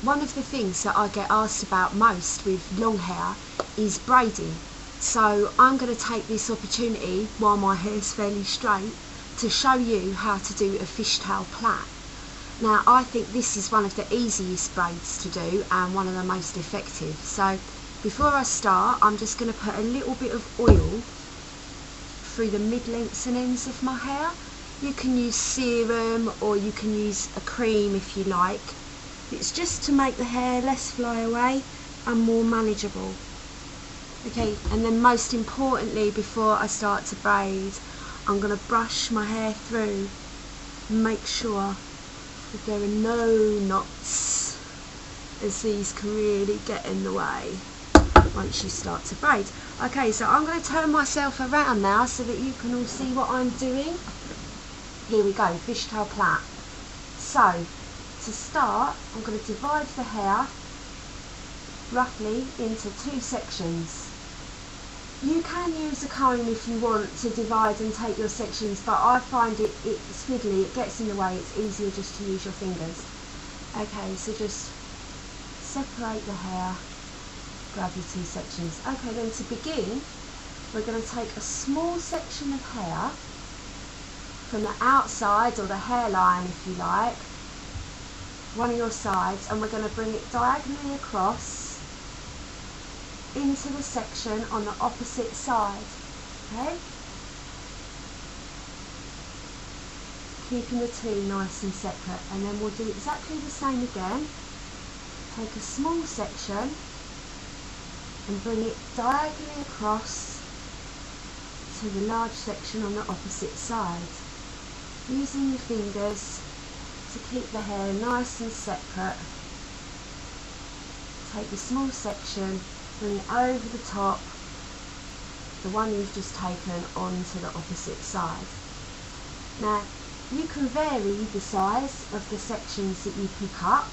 one of the things that I get asked about most with long hair is braiding. So I'm going to take this opportunity while my hair's fairly straight to show you how to do a fishtail plait. Now I think this is one of the easiest braids to do and one of the most effective. So before I start, I'm just going to put a little bit of oil through the mid-lengths and ends of my hair. You can use serum or you can use a cream if you like. It's just to make the hair less fly away and more manageable. Okay, and then most importantly, before I start to braid, I'm going to brush my hair through and make sure that there are no knots, as these can really get in the way once you start to braid. Okay, so I'm going to turn myself around now so that you can all see what I'm doing. Here we go, fishtail plait. So, to start, I'm going to divide the hair roughly into 2 sections. You can use a comb if you want to divide and take your sections, but I find it's fiddly, it gets in the way, it's easier just to use your fingers. Okay, so just separate the hair, grab your 2 sections. Okay, then to begin, we're going to take a small section of hair from the outside, or the hairline if you like, one of your sides, and we're going to bring it diagonally across into the section on the opposite side. Okay? Keeping the 2 nice and separate, and then we'll do exactly the same again. Take a small section and bring it diagonally across to the large section on the opposite side, using your fingers to keep the hair nice and separate. Take the small section, bring it over the top, the one you've just taken, onto the opposite side. Now you can vary the size of the sections that you pick up.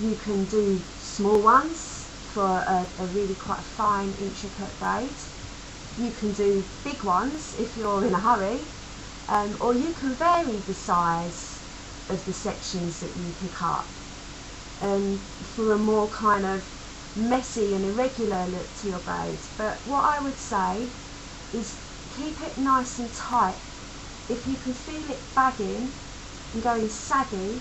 You can do small ones for a really quite fine intricate braid. You can do big ones if you're in a hurry, or you can vary the size of the sections that you pick up for a more kind of messy and irregular look to your braids. But what I would say is keep it nice and tight. If you can feel it bagging and going saggy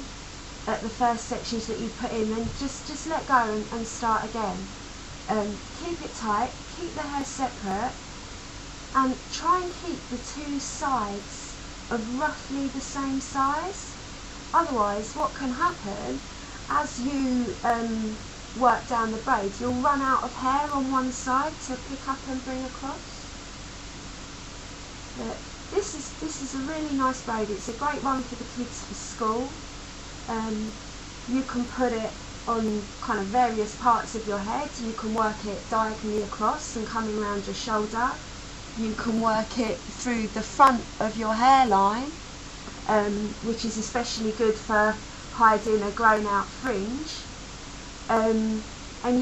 at the first sections that you put in, then just let go and start again. Keep it tight, keep the hair separate, and try and keep the 2 sides of roughly the same size. Otherwise, what can happen, as you work down the braid, you'll run out of hair on one side to pick up and bring across. But this is a really nice braid. It's a great one for the kids for school. You can put it on kind of various parts of your head. You can work it diagonally across and coming around your shoulder. You can work it through the front of your hairline, which is especially good for hiding a grown out fringe. And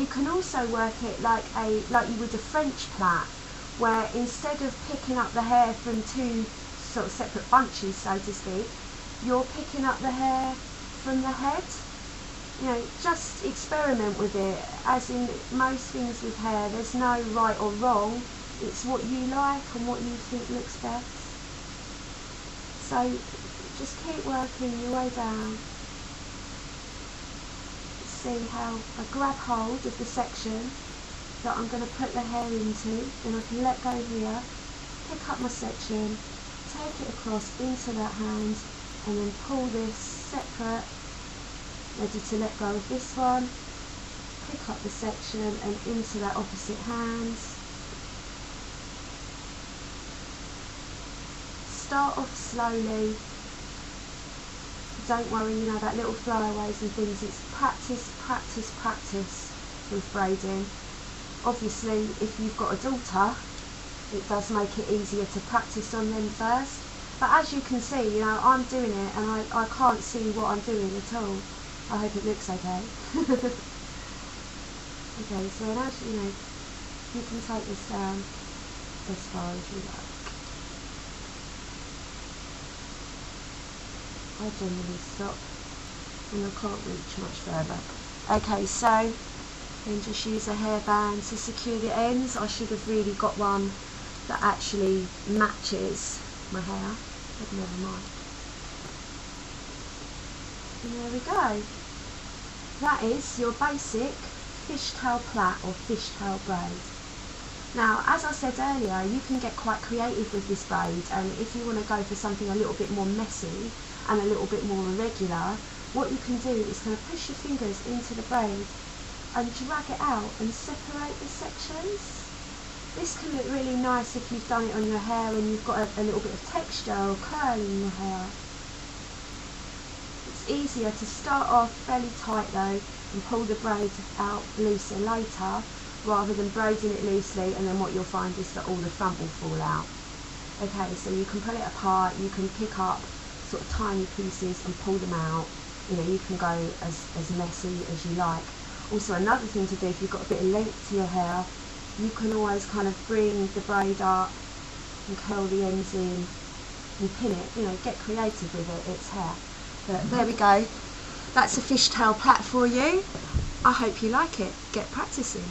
you can also work it like you would a French plait, where instead of picking up the hair from 2 sort of separate bunches, so to speak, you're picking up the hair from the head. You know, just experiment with it. As in most things with hair, there's no right or wrong. It's what you like and what you think looks best. So just keep working your way down. See how I grab hold of the section that I'm going to put the hair into, and I can let go here, pick up my section, take it across into that hand, and then pull this separate, ready to let go of this one, pick up the section and into that opposite hand. Start off slowly. Don't worry, you know, about little flyaways and things. It's practice, practice, practice with braiding. Obviously, if you've got a daughter, it does make it easier to practice on them first. But as you can see, you know, I'm doing it and I can't see what I'm doing at all. I hope it looks okay. Okay, so now, you know, you can take this down as far as you like. I generally stop and I can't reach much further. Okay, so then just use a hairband to secure the ends. I should have really got one that actually matches my hair, but never mind. And there we go. That is your basic fishtail plait or fishtail braid. Now, as I said earlier, you can get quite creative with this braid, and if you want to go for something a little bit more messy and a little bit more irregular, what you can do is kind of push your fingers into the braid and drag it out and separate the sections. This can look really nice if you've done it on your hair and you've got a little bit of texture or curl in your hair. It's easier to start off fairly tight though and pull the braid out looser later, rather than braiding it loosely and then what you'll find is that all the front will fall out. Okay, so you can pull it apart, you can pick up sort of tiny pieces and pull them out. You know, you can go as messy as you like. Also, another thing to do, if you've got a bit of length to your hair, you can always kind of bring the braid up and curl the ends in and pin it. You know, get creative with it, it's hair. But there we go. That's a fishtail plait for you. I hope you like it. Get practicing.